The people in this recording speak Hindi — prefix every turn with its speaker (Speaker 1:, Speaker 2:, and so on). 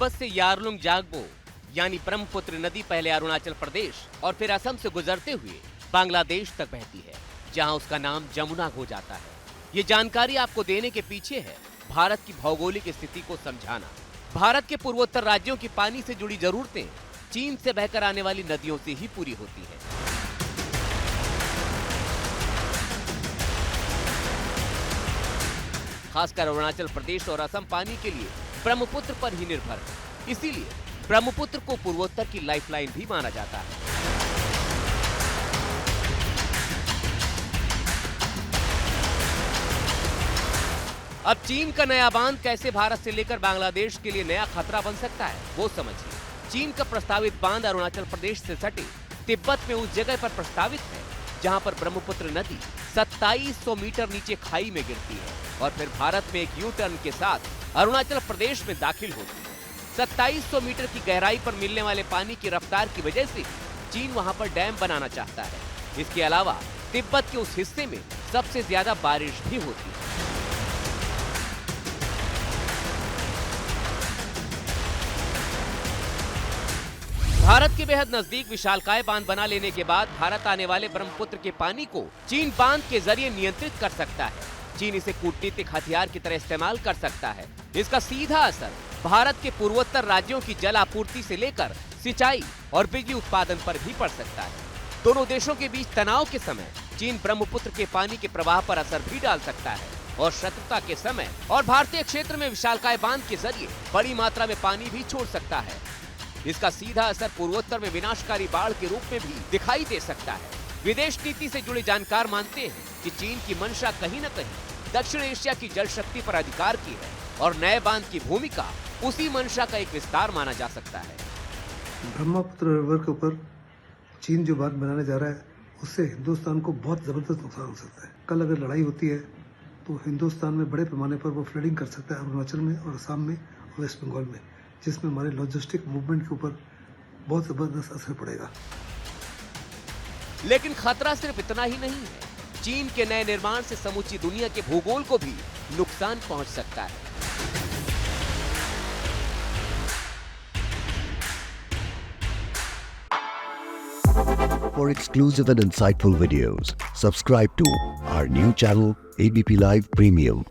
Speaker 1: तिब्बत से यारलुंग जागबो यानी ब्रह्मपुत्र नदी पहले अरुणाचल प्रदेश और फिर असम से गुजरते हुए बांग्लादेश तक बहती है, जहां उसका नाम जमुना हो जाता है। ये जानकारी आपको देने के पीछे है भारत की भौगोलिक स्थिति को समझाना। भारत के पूर्वोत्तर राज्यों की पानी से जुड़ी जरूरतें चीन से बहकर आने वाली नदियों से ही पूरी होती है। खासकर अरुणाचल प्रदेश और असम पानी के लिए ब्रह्मपुत्र पर ही निर्भर है। इसीलिए ब्रह्मपुत्र को पूर्वोत्तर की लाइफलाइन भी माना जाता है। अब चीन का नया बांध कैसे भारत से लेकर बांग्लादेश के लिए नया खतरा बन सकता है, वो समझिए। चीन का प्रस्तावित बांध अरुणाचल प्रदेश से सटे तिब्बत में उस जगह पर प्रस्तावित है जहां पर ब्रह्मपुत्र नदी 2700 मीटर नीचे खाई में गिरती है और फिर भारत में एक यू टर्न के साथ अरुणाचल प्रदेश में दाखिल होती है। 2700 मीटर की गहराई पर मिलने वाले पानी की रफ्तार की वजह से चीन वहां पर डैम बनाना चाहता है। इसके अलावा तिब्बत के उस हिस्से में सबसे ज्यादा बारिश भी होती है। भारत के बेहद नजदीक विशालकाय बांध बना लेने के बाद भारत आने वाले ब्रह्मपुत्र के पानी को चीन बांध के जरिए नियंत्रित कर सकता है। चीन इसे कूटनीतिक हथियार की तरह इस्तेमाल कर सकता है। इसका सीधा असर भारत के पूर्वोत्तर राज्यों की जल आपूर्ति से लेकर सिंचाई और बिजली उत्पादन पर भी पड़ सकता है। दोनों देशों के बीच तनाव के समय चीन ब्रह्मपुत्र के पानी के प्रवाह पर असर भी डाल सकता है और शत्रुता के समय और भारतीय क्षेत्र में विशालकाय बांध के जरिए बड़ी मात्रा में पानी भी छोड़ सकता है। इसका सीधा असर पूर्वोत्तर में विनाशकारी बाढ़ के रूप में भी दिखाई दे सकता है। विदेश नीति से जुड़े जानकार मानते हैं कि चीन की मंशा कहीं न कहीं दक्षिण एशिया की जल शक्ति पर अधिकार की है और नए बांध की भूमिका उसी मंशा का एक विस्तार माना जा सकता है।
Speaker 2: ब्रह्मपुत्र रिवर के ऊपर चीन जो बांध बनाने जा रहा है उससे हिंदुस्तान को बहुत जबरदस्त नुकसान हो सकता है। कल अगर लड़ाई होती है तो हिंदुस्तान में बड़े पैमाने पर वो फ्लडिंग कर सकता है, अरुणाचल में और असम में और वेस्ट बंगाल में, जिसमें हमारे लॉजिस्टिक मूवमेंट के ऊपर बहुत जबरदस्त असर पड़ेगा।
Speaker 1: लेकिन खतरा सिर्फ इतना ही नहीं है। चीन के नए निर्माण से समूची दुनिया के भूगोल को भी नुकसान पहुंच सकता है।
Speaker 3: For exclusive and insightful videos, subscribe to our new channel ABP Live Premium.